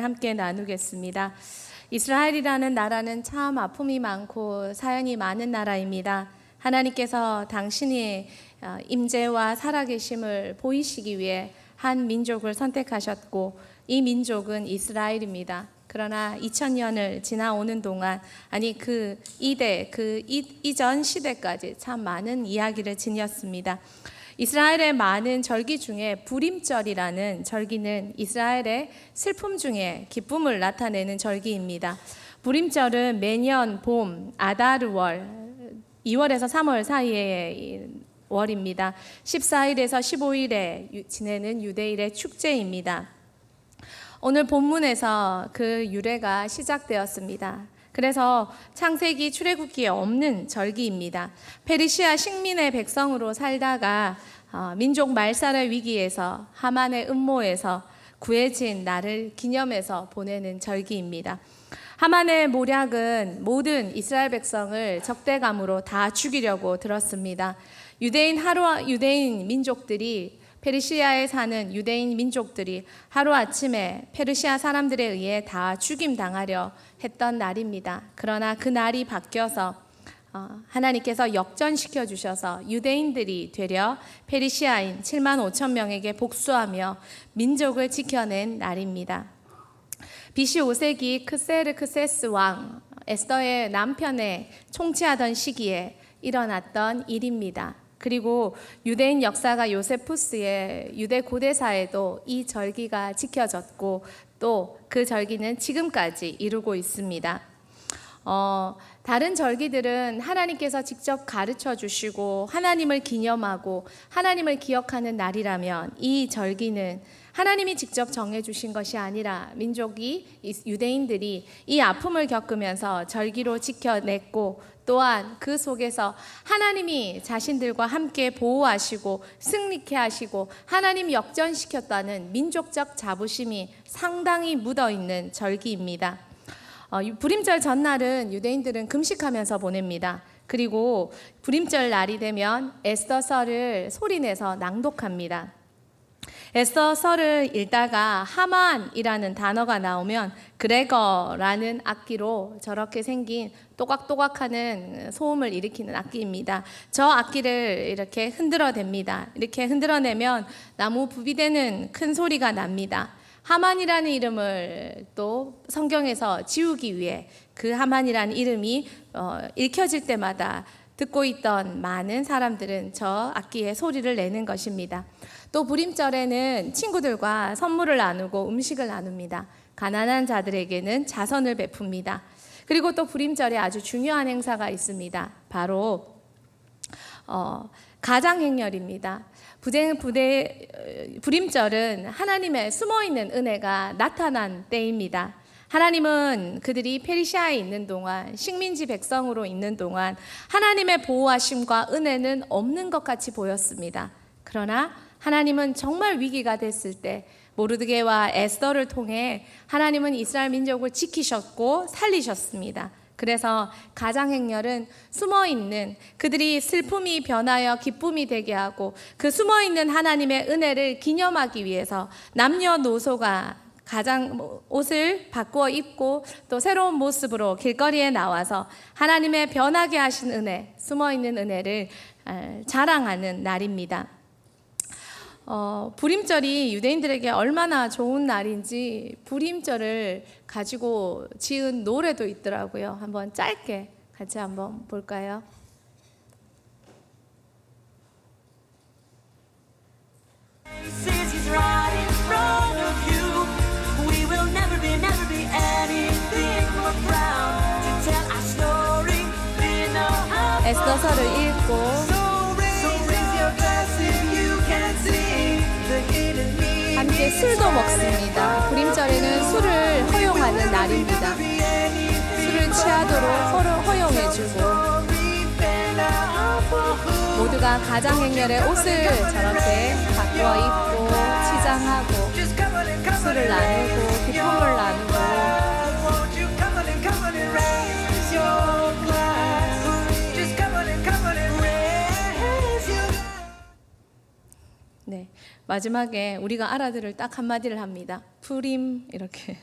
함께 나누겠습니다. 이스라엘이라는 나라는 참 아픔이 많고 사연이 많은 나라입니다. 하나님께서 당신의 임재와 살아계심을 보이시기 위해 한 민족을 선택하셨고 이 민족은 이스라엘입니다. 그러나 2000년을 지나오는 동안 그 이전 시대까지 참 많은 이야기를 지녔습니다. 이스라엘의 많은 절기 중에 부림절이라는 절기는 이스라엘의 슬픔 중에 기쁨을 나타내는 절기입니다. 부림절은 매년 봄 아다르월 2월에서 3월 사이의 월입니다. 14일에서 15일에 지내는 유대인의 축제입니다. 오늘 본문에서 그 유래가 시작되었습니다. 그래서 창세기 출애굽기에 없는 절기입니다. 페르시아 식민의 백성으로 살다가 민족 말살의 위기에서 하만의 음모에서 구해진 날을 기념해서 보내는 절기입니다. 하만의 모략은 모든 이스라엘 백성을 적대감으로 다 죽이려고 들었습니다. 유대인 민족들이 페르시아에 사는 유대인 민족들이 하루아침에 페르시아 사람들에 의해 다 죽임당하려 했던 날입니다. 그러나 그 날이 바뀌어서 하나님께서 역전시켜 주셔서 유대인들이 되려 페르시아인 7만 5천 명에게 복수하며 민족을 지켜낸 날입니다. BC 5세기 크세르크세스 왕 에스더의 남편의 통치하던 시기에 일어났던 일입니다. 그리고 유대인 역사가 요세푸스의 유대 고대사에도 이 절기가 지켜졌고 또 그 절기는 지금까지 이루고 있습니다. 다른 절기들은 하나님께서 직접 가르쳐 주시고 하나님을 기념하고 하나님을 기억하는 날이라면 이 절기는 하나님이 직접 정해 주신 것이 아니라 유대인들이 이 아픔을 겪으면서 절기로 지켜냈고 또한 그 속에서 하나님이 자신들과 함께 보호하시고 승리케 하시고 하나님 역전시켰다는 민족적 자부심이 상당히 묻어있는 절기입니다. 부림절 전날은 유대인들은 금식하면서 보냅니다. 그리고 부림절 날이 되면 에스더서를 소리내서 낭독합니다. 에스더서를 읽다가 하만이라는 단어가 나오면 그레거라는 악기로 저렇게 생긴 또각또각하는 소음을 일으키는 악기입니다. 저 악기를 이렇게 흔들어댑니다. 이렇게 흔들어내면 나무 부비되는 큰 소리가 납니다. 하만이라는 이름을 또 성경에서 지우기 위해 그 하만이라는 이름이 읽혀질 때마다 듣고 있던 많은 사람들은 저 악기의 소리를 내는 것입니다. 또 부림절에는 친구들과 선물을 나누고 음식을 나눕니다. 가난한 자들에게는 자선을 베풉니다. 그리고 또 부림절에 아주 중요한 행사가 있습니다. 바로 가장행렬입니다. 부림절은 하나님의 숨어있는 은혜가 나타난 때입니다. 하나님은 그들이 페르시아에 있는 동안 식민지 백성으로 있는 동안 하나님의 보호하심과 은혜는 없는 것 같이 보였습니다. 그러나 하나님은 정말 위기가 됐을 때 모르드게와 에스더를 통해 하나님은 이스라엘 민족을 지키셨고 살리셨습니다. 그래서 가장행렬은 숨어있는 그들이 슬픔이 변하여 기쁨이 되게 하고 그 숨어있는 하나님의 은혜를 기념하기 위해서 남녀노소가 옷을 바꾸어 입고 또 새로운 모습으로 길거리에 나와서 하나님의 변하게 하신 은혜, 숨어있는 은혜를 자랑하는 날입니다. 부림절이 유대인들에게 얼마나 좋은 날인지 부림절을 가지고 지은 노래도 있더라고요. 한번 짧게 같이 한번 볼까요? 에스더서를 읽고 함께 술도 먹습니다. 부림절에는 술을 허용하는 날입니다. 술을 취하도록 허용해주고 모두가 가장행렬의 옷을 저렇게 바꾸어 입고 치장하고 술을 나누고 기쁨을 나누고 네, 마지막에 우리가 알아들을 딱 한마디를 합니다. 푸림 이렇게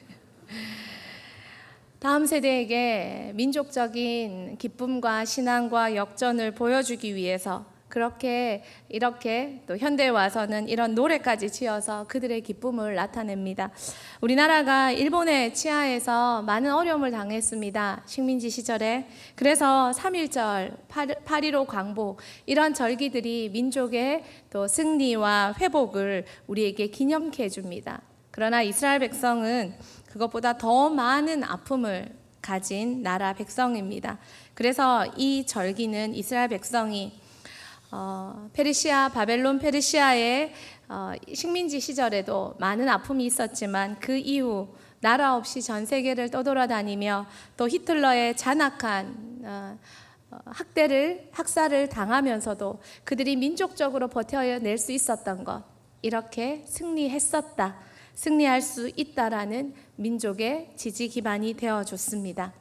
다음 세대에게 민족적인 기쁨과 신앙과 역전을 보여주기 위해서 이렇게 또 현대에 와서는 이런 노래까지 지어서 그들의 기쁨을 나타냅니다. 우리나라가 일본의 치하에서 많은 어려움을 당했습니다. 식민지 시절에. 그래서 3.1절, 8.15 광복 이런 절기들이 민족의 또 승리와 회복을 우리에게 기념케 해줍니다. 그러나 이스라엘 백성은 그것보다 더 많은 아픔을 가진 나라 백성입니다. 그래서 이 절기는 이스라엘 백성이 바벨론 페르시아의 식민지 시절에도 많은 아픔이 있었지만 그 이후 나라 없이 전 세계를 떠돌아다니며 또 히틀러의 잔악한 학살을 당하면서도 그들이 민족적으로 버텨낼 수 있었던 것, 이렇게 승리할 수 있다라는 민족의 지지 기반이 되어줬습니다.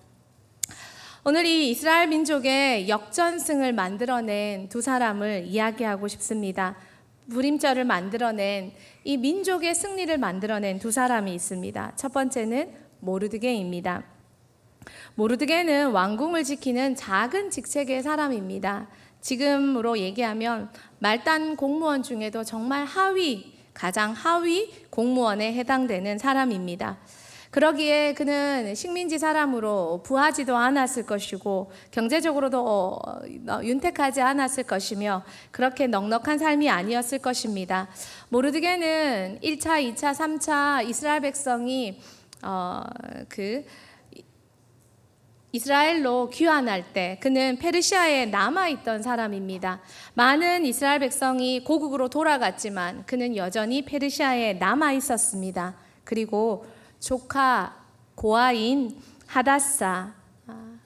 오늘 이 이스라엘 민족의 역전승을 만들어낸 두 사람을 이야기하고 싶습니다. 불임절을 만들어낸 이 민족의 승리를 만들어낸 두 사람이 있습니다. 첫 번째는 모르드게입니다. 모르드게는 왕궁을 지키는 작은 직책의 사람입니다. 지금으로 얘기하면 말단 공무원 중에도 정말 가장 하위 공무원에 해당되는 사람입니다. 그러기에 그는 식민지 사람으로 부하지도 않았을 것이고 경제적으로도 윤택하지 않았을 것이며 그렇게 넉넉한 삶이 아니었을 것입니다. 모르드게는 1차, 2차, 3차 이스라엘 백성이 이스라엘로 귀환할 때 그는 페르시아에 남아있던 사람입니다. 많은 이스라엘 백성이 고국으로 돌아갔지만 그는 여전히 페르시아에 남아있었습니다. 그리고 조카 고아인 하다사,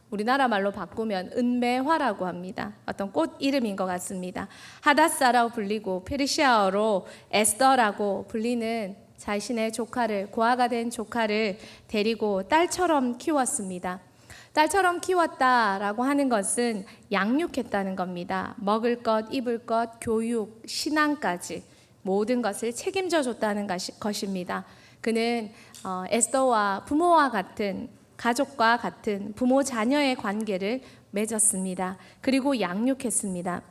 우리나라 말로 바꾸면 은메화라고 합니다. 어떤 꽃 이름인 것 같습니다. 하다사라고 불리고 페르시아어로 에스더라고 불리는 자신의 고아가 된 조카를 데리고 딸처럼 키웠습니다. 딸처럼 키웠다라고 하는 것은 양육했다는 겁니다. 먹을 것, 입을 것, 교육, 신앙까지 모든 것을 책임져 줬다는 것입니다. 그는 에스더와 부모와 같은, 가족과 같은 부모 자녀의 관계를 맺었습니다. 그리고 양육했습니다.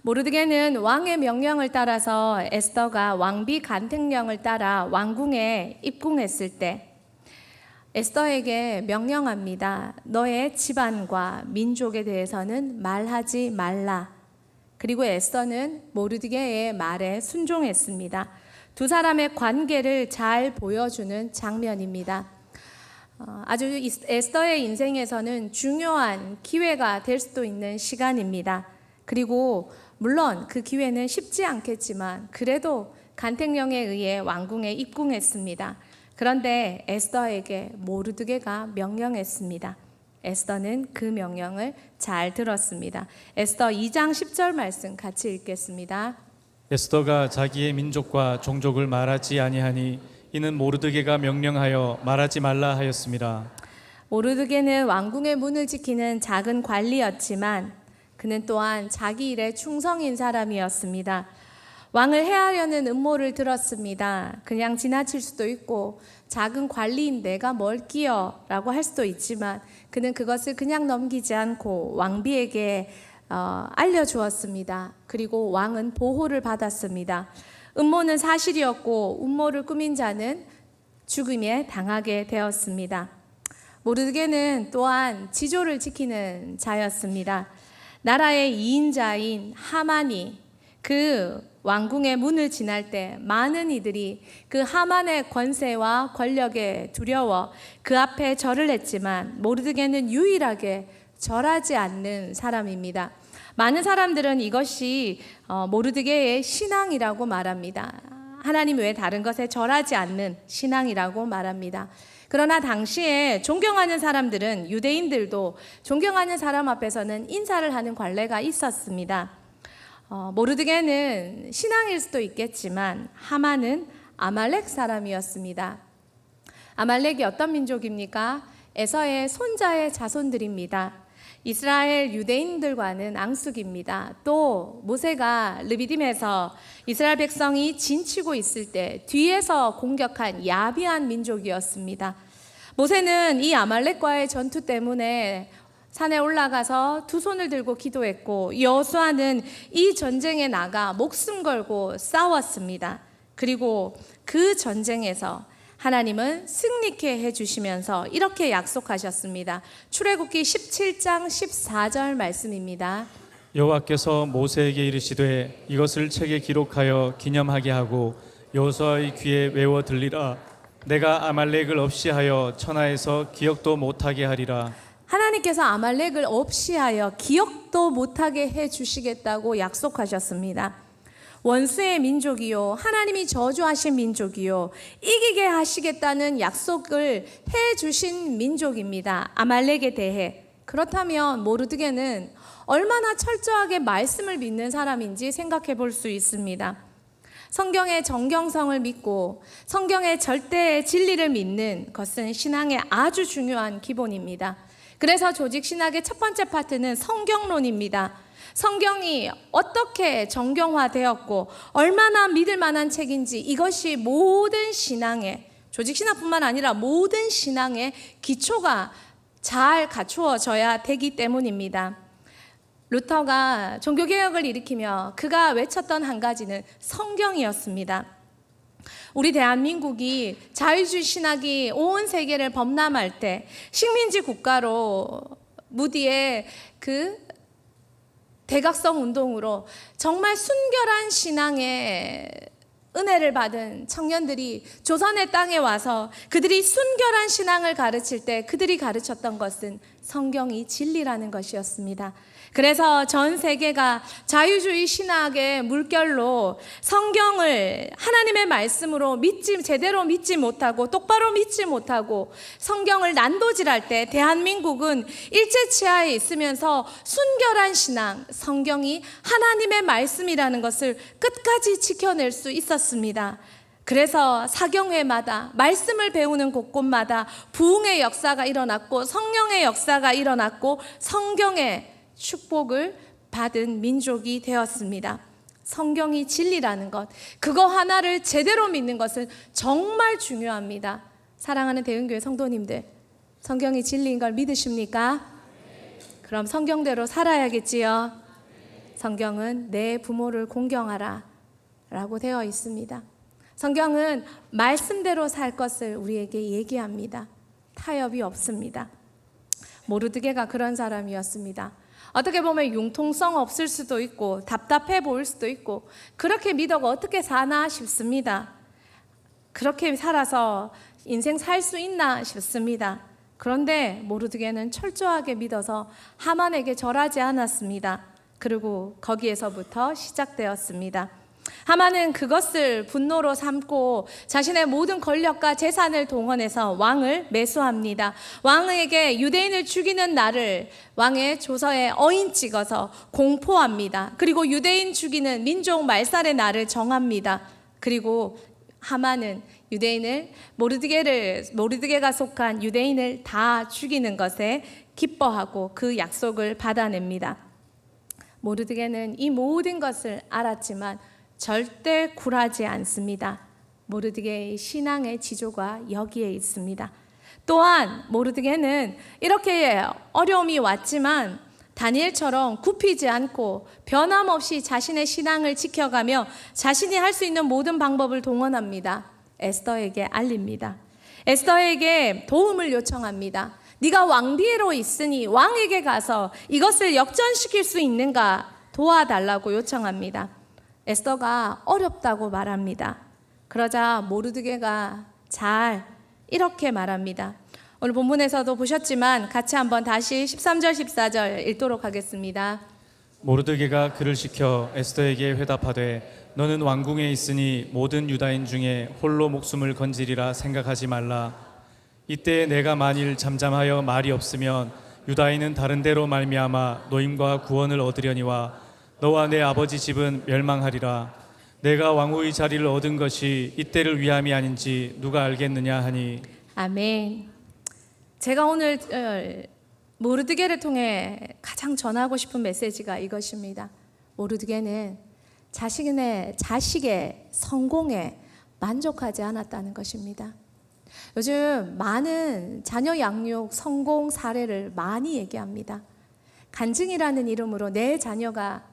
모르드게는 왕의 명령을 따라서 에스더가 왕비 간택령을 따라 왕궁에 입궁했을 때 에스더에게 명령합니다. 너의 집안과 민족에 대해서는 말하지 말라. 그리고 에스더는 모르드게의 말에 순종했습니다. 두 사람의 관계를 잘 보여주는 장면입니다. 아주 에스더의 인생에서는 중요한 기회가 될 수도 있는 시간입니다. 그리고 물론 그 기회는 쉽지 않겠지만 그래도 간택령에 의해 왕궁에 입궁했습니다. 그런데 에스더에게 모르드게가 명령했습니다. 에스더는 그 명령을 잘 들었습니다. 에스더 2장 10절 말씀 같이 읽겠습니다. 에스더가 자기의 민족과 종족을 말하지 아니하니 이는 모르드게가 명령하여 말하지 말라 하였습니다. 모르드게는 왕궁의 문을 지키는 작은 관리였지만 그는 또한 자기 일에 충성인 사람이었습니다. 왕을 해하려는 음모를 들었습니다. 그냥 지나칠 수도 있고 작은 관리인 내가 뭘 끼어라고 할 수도 있지만 그는 그것을 그냥 넘기지 않고 왕비에게 알려주었습니다. 그리고 왕은 보호를 받았습니다. 음모는 사실이었고 음모를 꾸민 자는 죽음에 당하게 되었습니다. 모르드게는 또한 지조를 지키는 자였습니다. 나라의 2인자인 하만이 그 왕궁의 문을 지날 때 많은 이들이 그 하만의 권세와 권력에 두려워 그 앞에 절을 했지만 모르드게는 유일하게 절하지 않는 사람입니다. 많은 사람들은 이것이 모르드게의 신앙이라고 말합니다. 하나님 외에 다른 것에 절하지 않는 신앙이라고 말합니다. 그러나 당시에 존경하는 사람들은 유대인들도 존경하는 사람 앞에서는 인사를 하는 관례가 있었습니다. 모르드게는 신앙일 수도 있겠지만 하만은 아말렉 사람이었습니다. 아말렉이 어떤 민족입니까? 에서의 손자의 자손들입니다. 이스라엘 유대인들과는 앙숙입니다. 또 모세가 르비딤에서 이스라엘 백성이 진치고 있을 때 뒤에서 공격한 야비한 민족이었습니다. 모세는 이 아말렉과의 전투 때문에 산에 올라가서 두 손을 들고 기도했고, 여호수아는 이 전쟁에 나가 목숨 걸고 싸웠습니다. 그리고 그 전쟁에서 하나님은 승리케 해주시면서 이렇게 약속하셨습니다. 출애굽기 17장 14절 말씀입니다. 여호와께서 모세에게 이르시되 이것을 책에 기록하여 기념하게 하고 여호수아의 귀에 외워 들리라. 내가 아말렉을 없이 하여 천하에서 기억도 못하게 하리라. 하나님께서 아말렉을 없이 하여 기억도 못하게 해주시겠다고 약속하셨습니다. 원수의 민족이요, 하나님이 저주하신 민족이요, 이기게 하시겠다는 약속을 해주신 민족입니다. 아말렉에 대해. 그렇다면 모르드게는 얼마나 철저하게 말씀을 믿는 사람인지 생각해 볼 수 있습니다. 성경의 정경성을 믿고 성경의 절대의 진리를 믿는 것은 신앙의 아주 중요한 기본입니다. 그래서 조직 신학의 첫 번째 파트는 성경론입니다. 성경이 어떻게 정경화되었고 얼마나 믿을 만한 책인지, 이것이 모든 신앙의, 조직 신학뿐만 아니라 모든 신앙의 기초가 잘 갖추어져야 되기 때문입니다. 루터가 종교개혁을 일으키며 그가 외쳤던 한 가지는 성경이었습니다. 우리 대한민국이 자유주의 신학이 온 세계를 범람할 때 식민지 국가로 무디의 그 대각성 운동으로 정말 순결한 신앙의 은혜를 받은 청년들이 조선의 땅에 와서 그들이 순결한 신앙을 가르칠 때 그들이 가르쳤던 것은 성경이 진리라는 것이었습니다. 그래서 전 세계가 자유주의 신학의 물결로 성경을 하나님의 말씀으로 제대로 믿지 못하고 똑바로 믿지 못하고 성경을 난도질할 때 대한민국은 일제치하에 있으면서 순결한 신앙, 성경이 하나님의 말씀이라는 것을 끝까지 지켜낼 수 있었습니다. 그래서 사경회마다 말씀을 배우는 곳곳마다 부흥의 역사가 일어났고 성령의 역사가 일어났고 성경의 축복을 받은 민족이 되었습니다. 성경이 진리라는 것, 그거 하나를 제대로 믿는 것은 정말 중요합니다. 사랑하는 대흥교회 성도님들, 성경이 진리인 걸 믿으십니까? 그럼 성경대로 살아야겠지요. 성경은 내 부모를 공경하라 라고 되어 있습니다. 성경은 말씀대로 살 것을 우리에게 얘기합니다. 타협이 없습니다. 모르드게가 그런 사람이었습니다. 어떻게 보면 융통성 없을 수도 있고 답답해 보일 수도 있고 그렇게 믿어가 어떻게 사나 싶습니다. 그렇게 살아서 인생 살 수 있나 싶습니다. 그런데 모르드게는 철저하게 믿어서 하만에게 절하지 않았습니다. 그리고 거기에서부터 시작되었습니다. 하만은 그것을 분노로 삼고 자신의 모든 권력과 재산을 동원해서 왕을 매수합니다. 왕에게 유대인을 죽이는 날을 왕의 조서에 어인 찍어서 공포합니다. 그리고 유대인 죽이는 민족 말살의 날을 정합니다. 그리고 하만은 유대인을 모르드게가 속한 유대인을 다 죽이는 것에 기뻐하고 그 약속을 받아냅니다. 모르드게는 이 모든 것을 알았지만 절대 굴하지 않습니다. 모르드게의 신앙의 지조가 여기에 있습니다. 또한 모르드게는 이렇게 어려움이 왔지만 다니엘처럼 굽히지 않고 변함없이 자신의 신앙을 지켜가며 자신이 할 수 있는 모든 방법을 동원합니다. 에스더에게 알립니다. 에스더에게 도움을 요청합니다. 네가 왕비로 있으니 왕에게 가서 이것을 역전시킬 수 있는가 도와달라고 요청합니다. 에스더가 어렵다고 말합니다. 그러자 모르드게가 잘 이렇게 말합니다. 오늘 본문에서도 보셨지만 같이 한번 다시 13절 14절 읽도록 하겠습니다. 모르드게가 그를 시켜 에스더에게 회답하되 너는 왕궁에 있으니 모든 유다인 중에 홀로 목숨을 건지리라 생각하지 말라. 이때 내가 만일 잠잠하여 말이 없으면 유다인은 다른 데로 말미암아 노임과 구원을 얻으려니와 너와 내 아버지 집은 멸망하리라. 내가 왕후의 자리를 얻은 것이 이때를 위함이 아닌지 누가 알겠느냐 하니. 아멘. 제가 오늘 모르드게를 통해 가장 전하고 싶은 메시지가 이것입니다. 모르드게는 자식의 성공에 만족하지 않았다는 것입니다. 요즘 많은 자녀 양육 성공 사례를 많이 얘기합니다. 간증이라는 이름으로 내 자녀가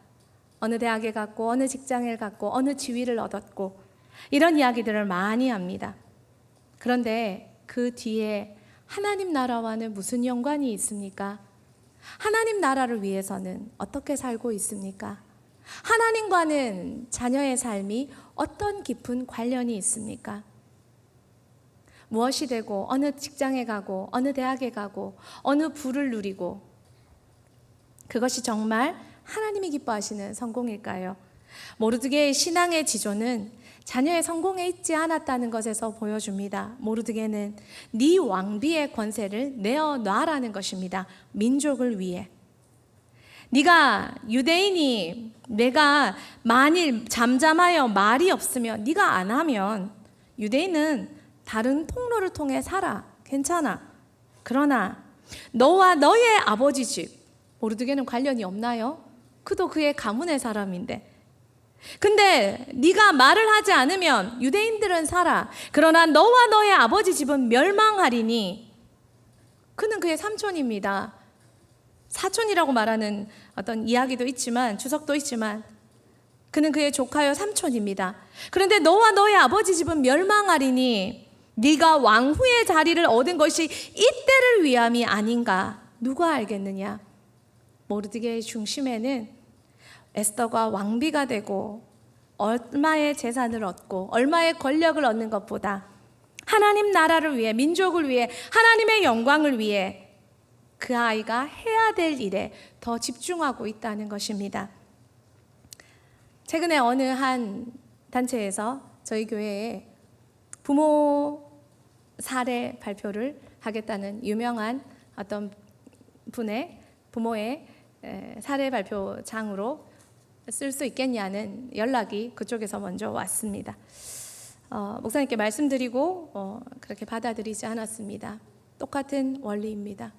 어느 대학에 갔고 어느 직장을 갔고 어느 지위를 얻었고 이런 이야기들을 많이 합니다. 그런데 그 뒤에 하나님 나라와는 무슨 연관이 있습니까? 하나님 나라를 위해서는 어떻게 살고 있습니까? 하나님과는 자녀의 삶이 어떤 깊은 관련이 있습니까? 무엇이 되고 어느 직장에 가고 어느 대학에 가고 어느 부를 누리고 그것이 정말 하나님이 기뻐하시는 성공일까요? 모르드게의 신앙의 지조는 자녀의 성공에 있지 않았다는 것에서 보여줍니다. 모르드게는 네 왕비의 권세를 내어놔라는 것입니다. 민족을 위해. 네가 유대인이 내가 만일 잠잠하여 말이 없으면 네가 안 하면 유대인은 다른 통로를 통해 살아. 괜찮아. 그러나 너와 너의 아버지 집 모르드게는 관련이 없나요? 그도 그의 가문의 사람인데. 근데 네가 말을 하지 않으면 유대인들은 살아. 그러나 너와 너의 아버지 집은 멸망하리니. 그는 그의 삼촌입니다. 사촌이라고 말하는 어떤 이야기도 있지만 추석도 있지만 그는 그의 조카요 삼촌입니다. 그런데 너와 너의 아버지 집은 멸망하리니 네가 왕후의 자리를 얻은 것이 이때를 위함이 아닌가. 누가 알겠느냐. 모르드게의 중심에는 에스더가 왕비가 되고 얼마의 재산을 얻고 얼마의 권력을 얻는 것보다 하나님 나라를 위해 민족을 위해 하나님의 영광을 위해 그 아이가 해야 될 일에 더 집중하고 있다는 것입니다. 최근에 어느 한 단체에서 저희 교회에 부모 사례 발표를 하겠다는 유명한 어떤 분의 부모의 사례 발표장으로 쓸 수 있겠냐는 연락이 그쪽에서 먼저 왔습니다. 목사님께 말씀드리고 그렇게 받아들이지 않았습니다. 똑같은 원리입니다.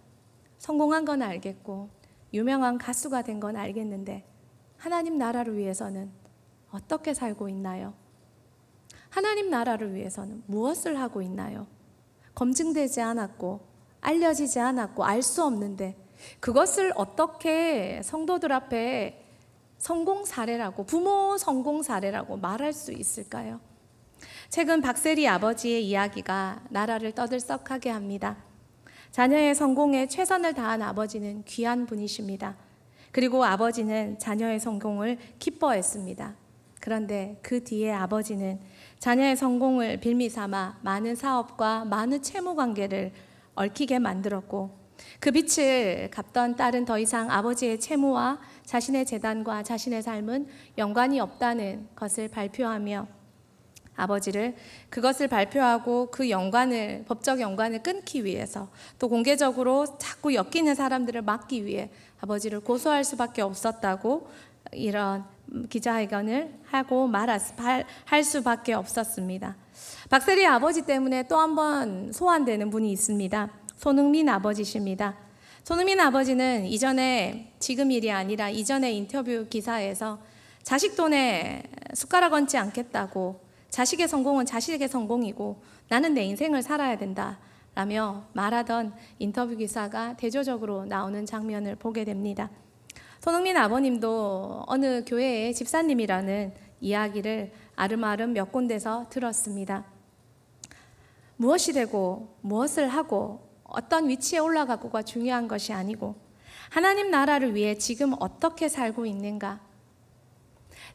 성공한 건 알겠고 유명한 가수가 된 건 알겠는데 하나님 나라를 위해서는 어떻게 살고 있나요? 하나님 나라를 위해서는 무엇을 하고 있나요? 검증되지 않았고 알려지지 않았고 알 수 없는데 그것을 어떻게 성도들 앞에 성공 사례라고 부모 성공 사례라고 말할 수 있을까요? 최근 박세리 아버지의 이야기가 나라를 떠들썩하게 합니다. 자녀의 성공에 최선을 다한 아버지는 귀한 분이십니다. 그리고 아버지는 자녀의 성공을 기뻐했습니다. 그런데 그 뒤에 아버지는 자녀의 성공을 빌미삼아 많은 사업과 많은 채무 관계를 얽히게 만들었고 그 빚을 갚던 딸은 더 이상 아버지의 채무와 자신의 재단과 자신의 삶은 연관이 없다는 것을 발표하며 아버지를 그것을 발표하고 그 연관을 법적 연관을 끊기 위해서 또 공개적으로 자꾸 엮이는 사람들을 막기 위해 아버지를 고소할 수밖에 없었다고 이런 기자회견을 하고 할 수밖에 없었습니다. 박세리 아버지 때문에 또 한 번 소환되는 분이 있습니다. 손흥민 아버지십니다. 손흥민 아버지는 이전에 지금 일이 아니라 이전에 인터뷰 기사에서 자식 돈에 숟가락 얹지 않겠다고 자식의 성공은 자식의 성공이고 나는 내 인생을 살아야 된다 라며 말하던 인터뷰 기사가 대조적으로 나오는 장면을 보게 됩니다. 손흥민 아버님도 어느 교회의 집사님이라는 이야기를 아름아름 몇 군데서 들었습니다. 무엇이 되고 무엇을 하고 어떤 위치에 올라가고가 중요한 것이 아니고 하나님 나라를 위해 지금 어떻게 살고 있는가,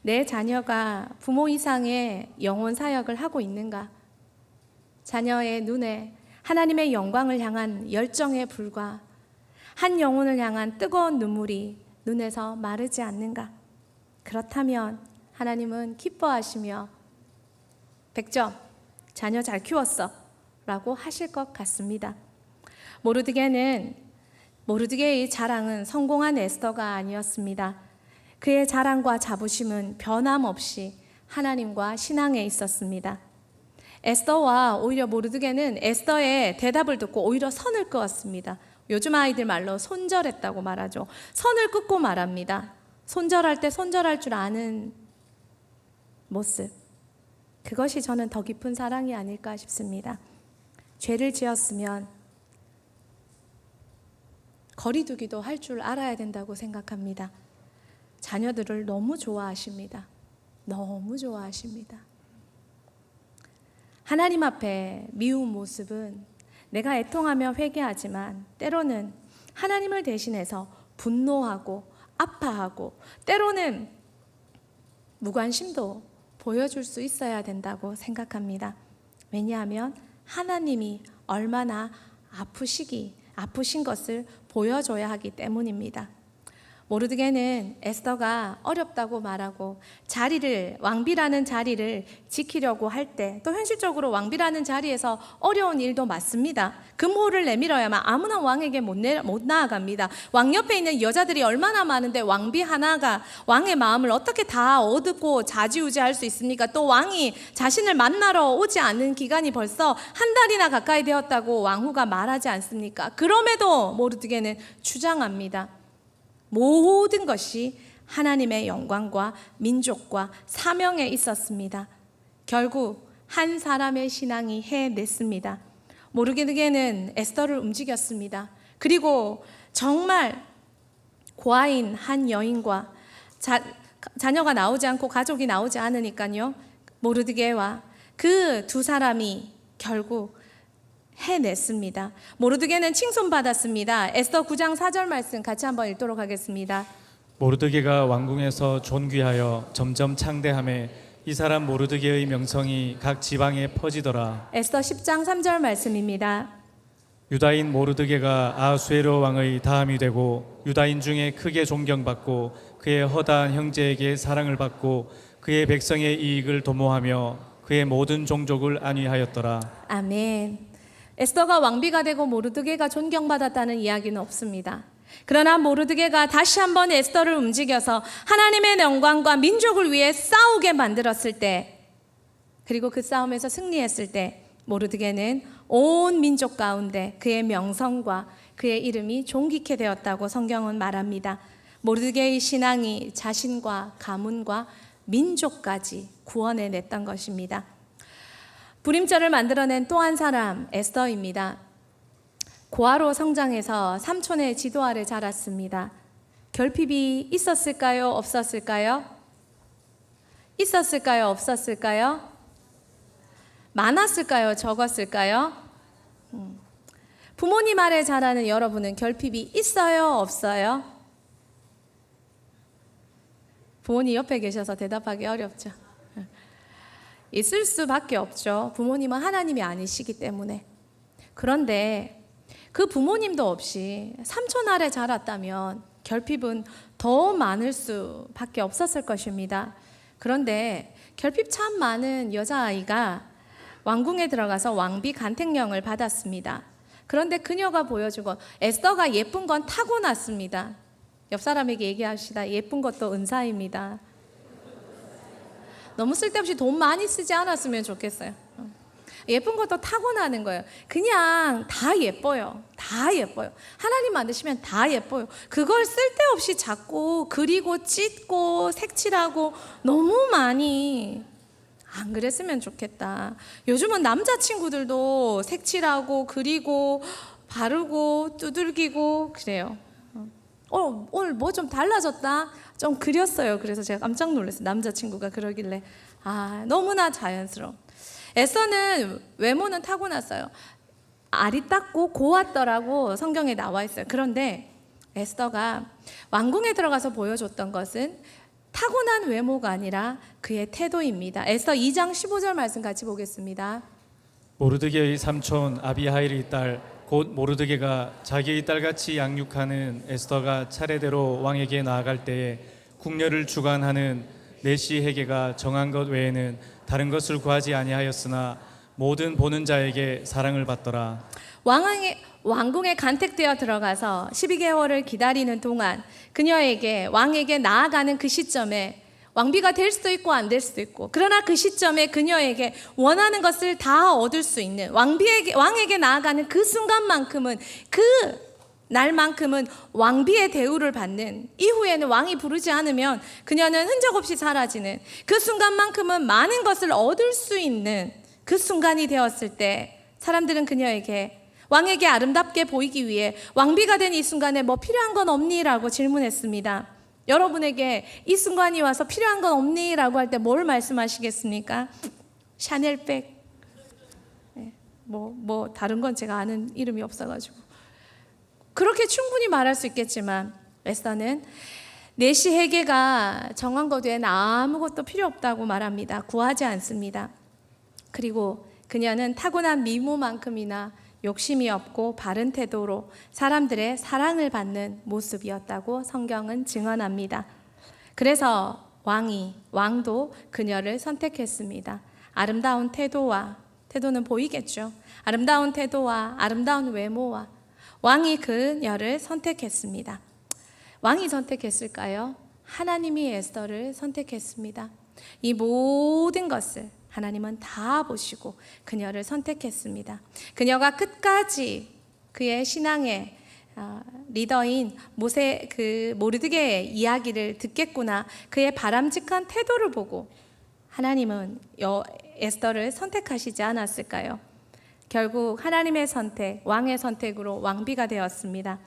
내 자녀가 부모 이상의 영혼 사역을 하고 있는가, 자녀의 눈에 하나님의 영광을 향한 열정의 불과 한 영혼을 향한 뜨거운 눈물이 눈에서 마르지 않는가. 그렇다면 하나님은 기뻐하시며 100점 자녀 잘 키웠어 라고 하실 것 같습니다. 모르드게의 자랑은 성공한 에스더가 아니었습니다. 그의 자랑과 자부심은 변함없이 하나님과 신앙에 있었습니다. 에스더와 오히려 모르드게는 에스더의 대답을 듣고 오히려 선을 그었습니다. 요즘 아이들 말로 손절했다고 말하죠. 선을 긋고 말합니다. 손절할 때 손절할 줄 아는 모습. 그것이 저는 더 깊은 사랑이 아닐까 싶습니다. 죄를 지었으면 거리두기도 할 줄 알아야 된다고 생각합니다. 자녀들을 너무 좋아하십니다. 너무 좋아하십니다. 하나님 앞에 미운 모습은 내가 애통하며 회개하지만 때로는 하나님을 대신해서 분노하고 아파하고 때로는 무관심도 보여줄 수 있어야 된다고 생각합니다. 왜냐하면 하나님이 얼마나 아프신 것을 보여줘야 하기 때문입니다. 모르드게는 에스더가 어렵다고 말하고 왕비라는 자리를 지키려고 할 때 또 현실적으로 왕비라는 자리에서 어려운 일도 맞습니다. 금호를 내밀어야만 아무나 왕에게 못 나아갑니다. 왕 옆에 있는 여자들이 얼마나 많은데 왕비 하나가 왕의 마음을 어떻게 다 얻고 좌지우지할 수 있습니까? 또 왕이 자신을 만나러 오지 않은 기간이 벌써 한 달이나 가까이 되었다고 왕후가 말하지 않습니까? 그럼에도 모르드게는 주장합니다. 모든 것이 하나님의 영광과 민족과 사명에 있었습니다. 결국 한 사람의 신앙이 해냈습니다. 모르드게는 에스더를 움직였습니다. 그리고 정말 고아인 한 여인과 자녀가 나오지 않고 가족이 나오지 않으니까요. 모르드게와 그 두 사람이 결국 해냈습니다. 모르드게는 칭송받았습니다. 에스더 9장 4절 말씀 같이 한번 읽도록 하겠습니다. 모르드게가 왕궁에서 존귀하여 점점 창대함에 이 사람 모르드게의 명성이 각 지방에 퍼지더라. 에스더 10장 3절 말씀입니다. 유다인 모르드게가 아수에로 왕의 다음이 되고 유다인 중에 크게 존경받고 그의 허다한 형제에게 사랑을 받고 그의 백성의 이익을 도모하며 그의 모든 종족을 안위하였더라. 아멘. 에스더가 왕비가 되고 모르드게가 존경받았다는 이야기는 없습니다. 그러나 모르드게가 다시 한번 에스더를 움직여서 하나님의 영광과 민족을 위해 싸우게 만들었을 때, 그리고 그 싸움에서 승리했을 때 모르드게는 온 민족 가운데 그의 명성과 그의 이름이 존귀케 되었다고 성경은 말합니다. 모르드게의 신앙이 자신과 가문과 민족까지 구원해냈던 것입니다. 불임절을 만들어낸 또 한 사람 에스더입니다. 고아로 성장해서 삼촌의 지도 아래 자랐습니다. 결핍이 있었을까요? 없었을까요? 있었을까요? 없었을까요? 많았을까요? 적었을까요? 부모님 아래 자라는 여러분은 결핍이 있어요? 없어요? 부모님 옆에 계셔서 대답하기 어렵죠. 있을 수밖에 없죠. 부모님은 하나님이 아니시기 때문에. 그런데 그 부모님도 없이 삼촌 아래 자랐다면 결핍은 더 많을 수밖에 없었을 것입니다. 그런데 결핍 참 많은 여자아이가 왕궁에 들어가서 왕비 간택령을 받았습니다. 그런데 그녀가 보여준 것, 에스더가 예쁜 건 타고났습니다. 옆 사람에게 얘기합시다. 예쁜 것도 은사입니다. 너무 쓸데없이 돈 많이 쓰지 않았으면 좋겠어요. 예쁜 것도 타고나는 거예요. 그냥 다 예뻐요. 다 예뻐요. 하나님 만드시면 다 예뻐요. 그걸 쓸데없이 자꾸 그리고 찢고 색칠하고 너무 많이 안 그랬으면 좋겠다. 요즘은 남자친구들도 색칠하고 그리고 바르고 두들기고 그래요. 오늘 뭐 좀 달라졌다? 좀 그렸어요. 그래서 제가 깜짝 놀랐어요. 남자친구가 그러길래 너무나 자연스러워. 에스더는 외모는 타고났어요. 아리따고 고왔더라고 성경에 나와 있어요. 그런데 에스더가 왕궁에 들어가서 보여줬던 것은 타고난 외모가 아니라 그의 태도입니다. 에스더 2장 15절 말씀 같이 보겠습니다. 모르드게의 삼촌 아비하일의 딸 곧 모르드게가 자기의 딸같이 양육하는 에스더가 차례대로 왕에게 나아갈 때에 궁녀를 주관하는 내시 헤게가 정한 것 외에는 다른 것을 구하지 아니하였으나 모든 보는 자에게 사랑을 받더라. 왕궁에 간택되어 들어가서 12개월을 기다리는 동안 그녀에게 왕에게 나아가는 그 시점에 왕비가 될 수도 있고 안 될 수도 있고, 그러나 그 시점에 그녀에게 원하는 것을 다 얻을 수 있는 왕에게 나아가는 그 순간만큼은 그 날만큼은 왕비의 대우를 받는, 이후에는 왕이 부르지 않으면 그녀는 흔적 없이 사라지는 그 순간만큼은 많은 것을 얻을 수 있는 그 순간이 되었을 때 사람들은 그녀에게, 왕에게 아름답게 보이기 위해 왕비가 된 이 순간에 뭐 필요한 건 없니? 라고 질문했습니다. 여러분에게 이 순간이 와서 필요한 건 없니? 라고 할 때 뭘 말씀하시겠습니까? 샤넬백, 뭐 다른 건 제가 아는 이름이 없어가지고 그렇게 충분히 말할 수 있겠지만, 에스더는 내시 해계가 정한 것 외에는 아무것도 필요 없다고 말합니다. 구하지 않습니다. 그리고 그녀는 타고난 미모만큼이나 욕심이 없고 바른 태도로 사람들의 사랑을 받는 모습이었다고 성경은 증언합니다. 그래서 왕도 그녀를 선택했습니다. 아름다운 태도는 보이겠죠. 아름다운 태도와 아름다운 외모와 왕이 그녀를 선택했습니다. 왕이 선택했을까요? 하나님이 에스더를 선택했습니다. 이 모든 것을 하나님은 다 보시고 그녀를 선택했습니다. 그녀가 끝까지 그의 신앙의 리더인 모르드게의 이야기를 듣겠구나, 그의 바람직한 태도를 보고 하나님은 에스더를 선택하시지 않았을까요? 결국 하나님의 선택, 왕의 선택으로 왕비가 되었습니다.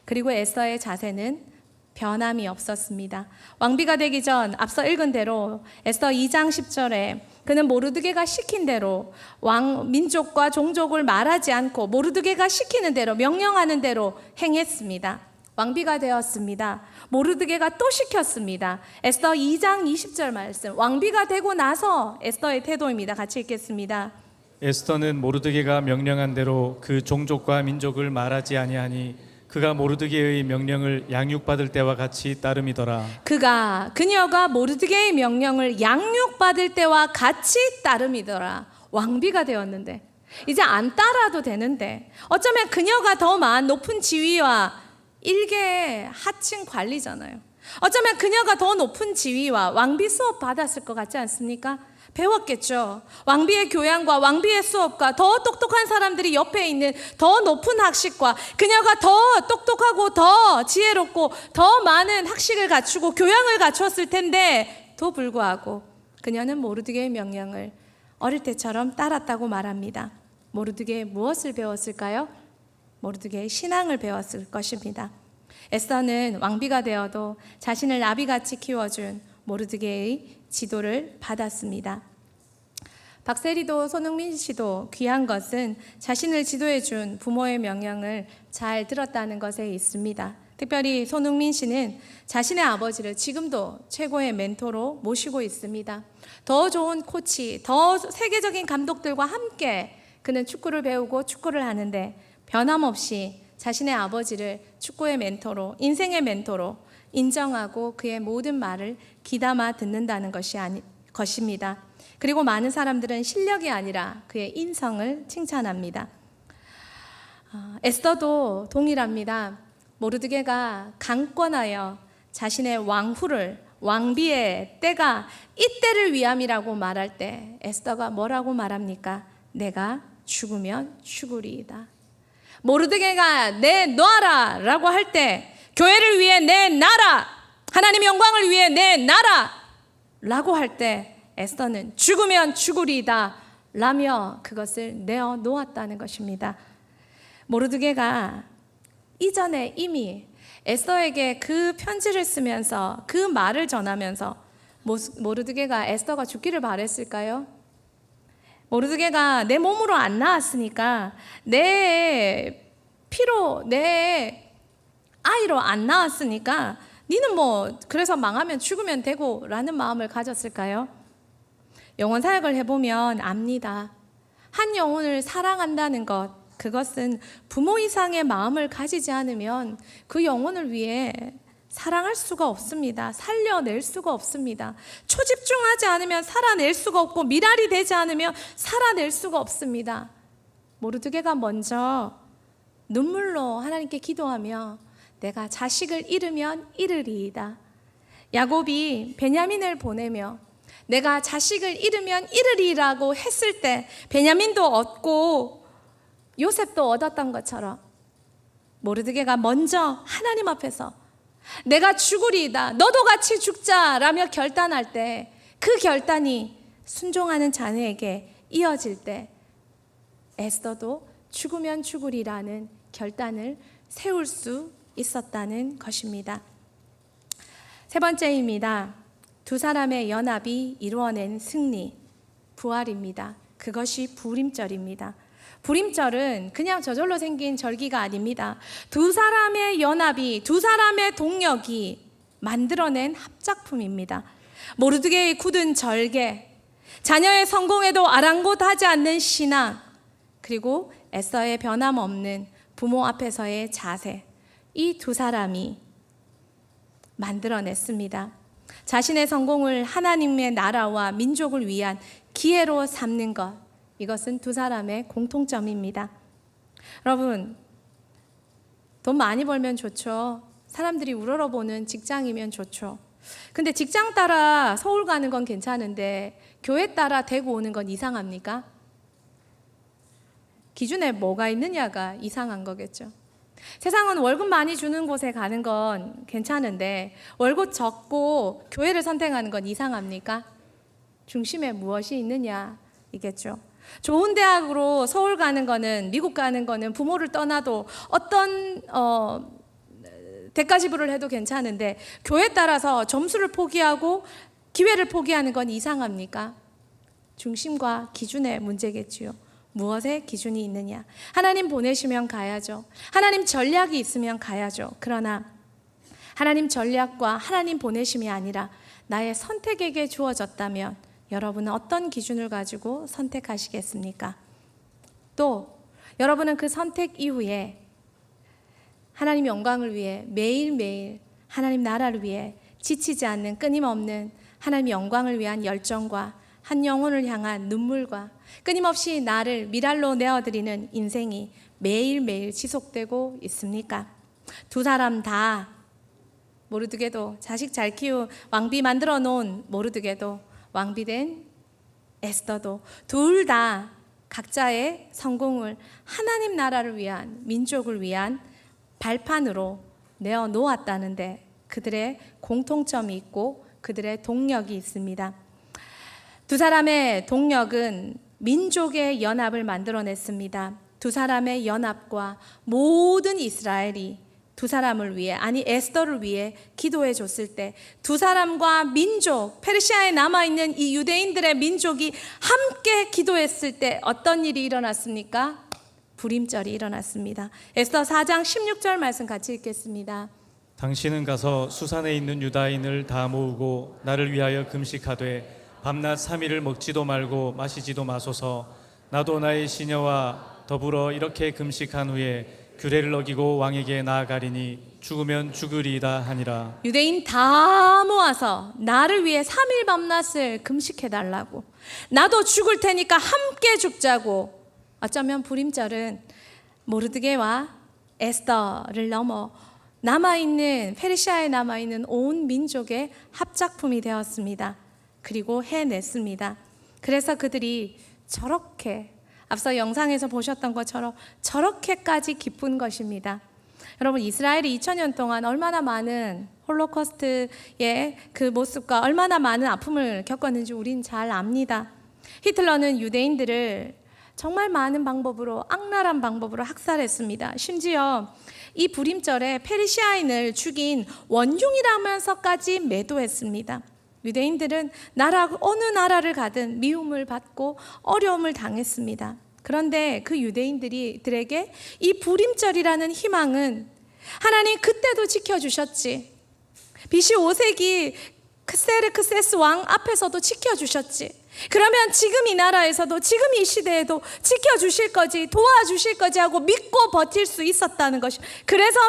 그리고 에스더의 자세는 변함이 없었습니다. 왕비가 되기 전 앞서 읽은 대로 에스더 2장 10절에 그는 모르드게가 시킨 대로 왕 민족과 종족을 말하지 않고 모르드게가 시키는 대로, 명령하는 대로 행했습니다. 왕비가 되었습니다. 모르드게가 또 시켰습니다. 에스더 2장 20절 말씀, 왕비가 되고 나서 에스더의 태도입니다. 같이 읽겠습니다. 에스더는 모르드게가 명령한 대로 그 종족과 민족을 말하지 아니하니 그가 모르드게의 명령을 양육받을 때와 같이 따름이더라. 그녀가 모르드게의 명령을 양육받을 때와 같이 따름이더라. 왕비가 되었는데 이제 안 따라도 되는데, 어쩌면 그녀가 더 높은 지위와 일개 하층 관리잖아요. 어쩌면 그녀가 더 높은 지위와 왕비 수업 받았을 것 같지 않습니까? 배웠겠죠. 왕비의 교양과 왕비의 수업과 더 똑똑한 사람들이 옆에 있는 더 높은 학식과 그녀가 더 똑똑하고 더 지혜롭고 더 많은 학식을 갖추고 교양을 갖추었을 텐데, 도 불구하고 그녀는 모르드게의 명령을 어릴 때처럼 따랐다고 말합니다. 모르드게의 무엇을 배웠을까요? 모르드게의 신앙을 배웠을 것입니다. 에스더는 왕비가 되어도 자신을 나비같이 키워준 모르드게의 지도를 받았습니다. 박세리도 손흥민 씨도 귀한 것은 자신을 지도해준 부모의 명령을 잘 들었다는 것에 있습니다. 특별히 손흥민 씨는 자신의 아버지를 지금도 최고의 멘토로 모시고 있습니다. 더 좋은 코치, 더 세계적인 감독들과 함께 그는 축구를 배우고 축구를 하는데 변함없이 자신의 아버지를 축구의 멘토로, 인생의 멘토로 인정하고 그의 모든 말을 귀담아 듣는다는 것입니다. 그리고 많은 사람들은 실력이 아니라 그의 인성을 칭찬합니다. 에스더도 동일합니다. 모르드게가 강권하여 자신의 왕비의 때가 이때를 위함이라고 말할 때 에스더가 뭐라고 말합니까? 내가 죽으면 죽으리이다. 모르드게가 내놔라 라고 할 때, 교회를 위해 내놔라, 하나님의 영광을 위해 내놔라 라고 할 때 에스더는 죽으면 죽으리이다 라며 그것을 내어 놓았다는 것입니다. 모르드게가 이전에 이미 에스더에게 그 편지를 쓰면서 그 말을 전하면서 모르드게가 에스더가 죽기를 바랬을까요? 모르드게가 내 몸으로 안 나왔으니까, 내 피로, 내 아이로 안 나왔으니까 니는 뭐 그래서 망하면 죽으면 되고 라는 마음을 가졌을까요? 영혼 사역을 해보면 압니다. 한 영혼을 사랑한다는 것, 그것은 부모 이상의 마음을 가지지 않으면 그 영혼을 위해 사랑할 수가 없습니다. 살려낼 수가 없습니다. 초집중하지 않으면 살아낼 수가 없고, 미랄이 되지 않으면 살아낼 수가 없습니다. 모르드게가 먼저 눈물로 하나님께 기도하며 내가 자식을 잃으면 잃으리이다. 야곱이 베냐민을 보내며 내가 자식을 잃으면 잃으리라고 했을 때 베냐민도 얻고 요셉도 얻었던 것처럼 모르드게가 먼저 하나님 앞에서 내가 죽으리이다, 너도 같이 죽자라며 결단할 때, 그 결단이 순종하는 자녀에게 이어질 때 에스더도 죽으면 죽으리라는 결단을 세울 수 있었다는 것입니다. 세 번째입니다. 두 사람의 연합이 이루어낸 승리, 부활입니다. 그것이 부림절입니다. 부림절은 그냥 저절로 생긴 절기가 아닙니다. 두 사람의 연합이, 두 사람의 동력이 만들어낸 합작품입니다. 모르드게의 굳은 절개, 자녀의 성공에도 아랑곳하지 않는 신앙, 그리고 에스더의 변함없는 부모 앞에서의 자세, 이 두 사람이 만들어냈습니다. 자신의 성공을 하나님의 나라와 민족을 위한 기회로 삼는 것, 이것은 두 사람의 공통점입니다. 여러분, 돈 많이 벌면 좋죠. 사람들이 우러러보는 직장이면 좋죠. 근데 직장 따라 서울 가는 건 괜찮은데 교회 따라 대구 오는 건 이상합니까? 기준에 뭐가 있느냐가 이상한 거겠죠. 세상은 월급 많이 주는 곳에 가는 건 괜찮은데 월급 적고 교회를 선택하는 건 이상합니까? 중심에 무엇이 있느냐 이겠죠. 좋은 대학으로 서울 가는 거는, 미국 가는 거는 부모를 떠나도 어떤 대가 지불을 해도 괜찮은데 교회 따라서 점수를 포기하고 기회를 포기하는 건 이상합니까? 중심과 기준의 문제겠지요. 무엇에 기준이 있느냐? 하나님 보내시면 가야죠. 하나님 전략이 있으면 가야죠. 그러나 하나님 전략과 하나님 보내심이 아니라 나의 선택에게 주어졌다면 여러분은 어떤 기준을 가지고 선택하시겠습니까? 또 여러분은 그 선택 이후에 하나님 영광을 위해 매일매일 하나님 나라를 위해 지치지 않는 끊임없는 하나님 영광을 위한 열정과 한 영혼을 향한 눈물과 끊임없이 나를 미랄로 내어드리는 인생이 매일매일 지속되고 있습니까? 두 사람 다, 모르드게도 자식 잘 키운 왕비 만들어 놓은 모르드게도, 왕비된 에스더도, 둘 다 각자의 성공을 하나님 나라를 위한, 민족을 위한 발판으로 내어 놓았다는데 그들의 공통점이 있고 그들의 동력이 있습니다. 두 사람의 동력은 민족의 연합을 만들어냈습니다. 두 사람의 연합과 모든 이스라엘이 두 사람을 위해, 아니 에스더를 위해 기도해 줬을 때 두 사람과 민족, 페르시아에 남아있는 이 유대인들의 민족이 함께 기도했을 때 어떤 일이 일어났습니까? 부림절이 일어났습니다. 에스더 4장 16절 말씀 같이 읽겠습니다. 당신은 가서 수산에 있는 유다인을 다 모으고 나를 위하여 금식하되 밤낮 3일을 먹지도 말고 마시지도 마소서. 나도 나의 시녀와 더불어 이렇게 금식한 후에 규례를 어기고 왕에게 나아가리니 죽으면 죽으리이다 하니라. 유대인 다 모아서 나를 위해 3일 밤낮을 금식해달라고, 나도 죽을 테니까 함께 죽자고. 어쩌면 부림절은 모르드게와 에스더를 넘어 남아있는, 페르시아에 남아있는 온 민족의 합작품이 되었습니다. 그리고 해냈습니다. 그래서 그들이 저렇게, 앞서 영상에서 보셨던 것처럼 저렇게까지 기쁜 것입니다. 여러분, 이스라엘이 2000년 동안 얼마나 많은 홀로코스트의 그 모습과 얼마나 많은 아픔을 겪었는지 우린 잘 압니다. 히틀러는 유대인들을 정말 많은 방법으로, 악랄한 방법으로 학살했습니다. 심지어 이 부림절에 페르시아인을 죽인 원흉이라면서까지 매도했습니다. 유대인들은 어느 나라를 가든 미움을 받고 어려움을 당했습니다. 그런데 그 유대인들에게 이 부림절이라는 희망은 하나님 그때도 지켜주셨지. BC 5세기 크세르크세스 왕 앞에서도 지켜주셨지. 그러면 지금 이 나라에서도, 지금 이 시대에도 지켜주실 거지, 도와주실 거지 하고 믿고 버틸 수 있었다는 것이, 그래서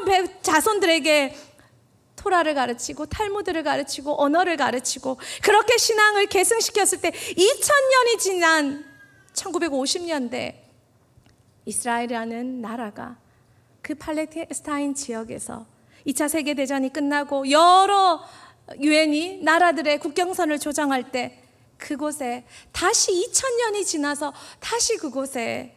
자손들에게 토라를 가르치고 탈무드를 가르치고 언어를 가르치고 그렇게 신앙을 계승시켰을 때 2000년이 지난 1950년대 이스라엘이라는 나라가 그 팔레스타인 지역에서 2차 세계대전이 끝나고 여러 유엔이 나라들의 국경선을 조정할 때 그곳에 다시 2000년이 지나서 다시 그곳에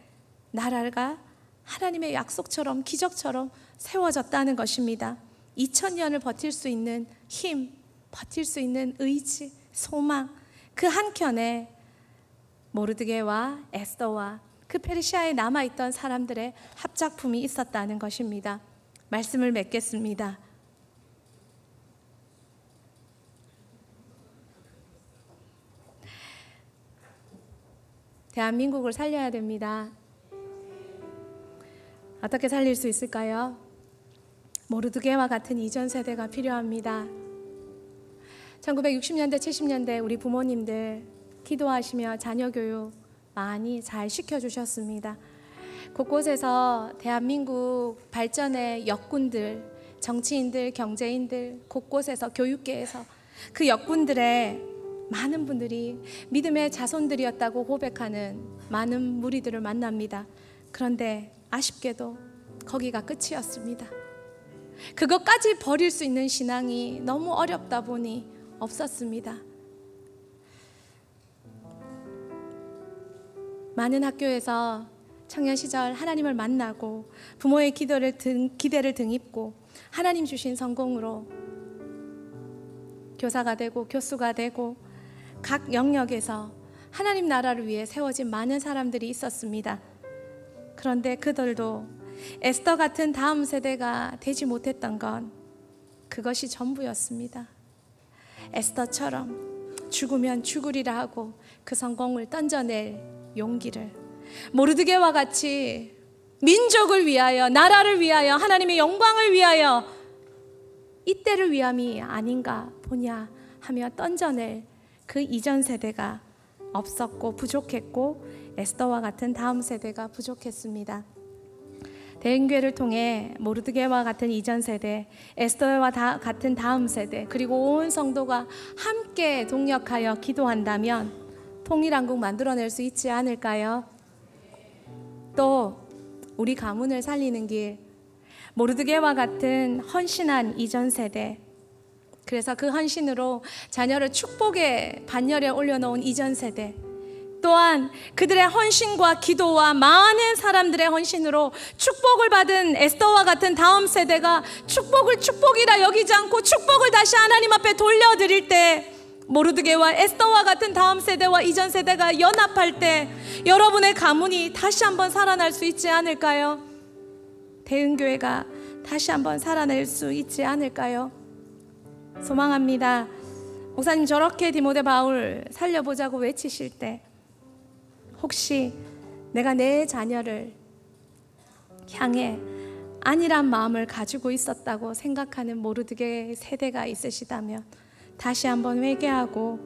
나라가 하나님의 약속처럼 기적처럼 세워졌다는 것입니다. 2000년을 버틸 수 있는 힘, 버틸 수 있는 의지, 소망, 그 한켠에 모르드게와 에스더와 그 페르시아에 남아있던 사람들의 합작품이 있었다는 것입니다. 말씀을 맺겠습니다. 대한민국을 살려야 됩니다. 어떻게 살릴 수 있을까요? 모르드게와 같은 이전 세대가 필요합니다. 1960년대, 70년대 우리 부모님들 기도하시며 자녀 교육 많이 잘 시켜주셨습니다. 곳곳에서 대한민국 발전의 역군들, 정치인들, 경제인들, 곳곳에서 교육계에서 그 역군들의 많은 분들이 믿음의 자손들이었다고 고백하는 많은 무리들을 만납니다. 그런데 아쉽게도 거기가 끝이었습니다. 그것까지 버릴 수 있는 신앙이 너무 어렵다 보니 없었습니다. 많은 학교에서 청년 시절 하나님을 만나고 부모의 기대를 등입고 하나님 주신 성공으로 교사가 되고 교수가 되고 각 영역에서 하나님 나라를 위해 세워진 많은 사람들이 있었습니다. 그런데 그들도 에스더 같은 다음 세대가 되지 못했던 건 그것이 전부였습니다. 에스더처럼 죽으면 죽으리라 하고 그 성공을 던져낼 용기를, 모르드게와 같이 민족을 위하여, 나라를 위하여, 하나님의 영광을 위하여, 이때를 위함이 아닌가 보냐 하며 던져낼 그 이전 세대가 없었고 부족했고 에스더와 같은 다음 세대가 부족했습니다. 대인교회를 통해 모르드게와 같은 이전 세대, 에스더와 같은 다음 세대, 그리고 온 성도가 함께 동력하여 기도한다면 통일한국 만들어낼 수 있지 않을까요? 또 우리 가문을 살리는 길, 모르드게와 같은 헌신한 이전 세대, 그래서 그 헌신으로 자녀를 축복의 반열에 올려놓은 이전 세대, 또한 그들의 헌신과 기도와 많은 사람들의 헌신으로 축복을 받은 에스더와 같은 다음 세대가 축복을 축복이라 여기지 않고 축복을 다시 하나님 앞에 돌려드릴 때, 모르드게와 에스더와 같은 다음 세대와 이전 세대가 연합할 때 여러분의 가문이 다시 한번 살아날 수 있지 않을까요? 대은교회가 다시 한번 살아낼 수 있지 않을까요? 소망합니다. 목사님 저렇게 디모데 바울 살려보자고 외치실 때 혹시 내가 내 자녀를 향해 안일한 마음을 가지고 있었다고 생각하는 모르드게 세대가 있으시다면 다시 한번 회개하고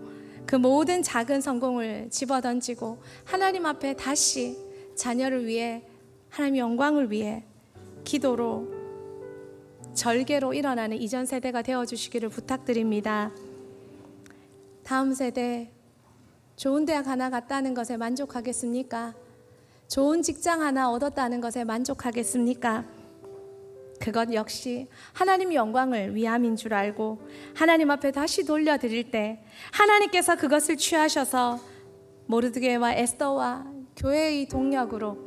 그 모든 작은 성공을 집어던지고 하나님 앞에 다시 자녀를 위해, 하나님의 영광을 위해 기도로 절개로 일어나는 이전 세대가 되어주시기를 부탁드립니다. 다음 세대, 좋은 대학 하나 갔다는 것에 만족하겠습니까? 좋은 직장 하나 얻었다는 것에 만족하겠습니까? 그것 역시 하나님 영광을 위함인 줄 알고 하나님 앞에 다시 돌려드릴 때 하나님께서 그것을 취하셔서 모르드게와 에스더와 교회의 동력으로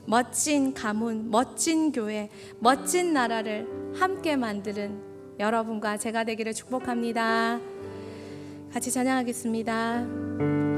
멋진 가문, 멋진 교회, 멋진 나라를 함께 만드는 여러분과 제가 되기를 축복합니다. 같이 찬양하겠습니다.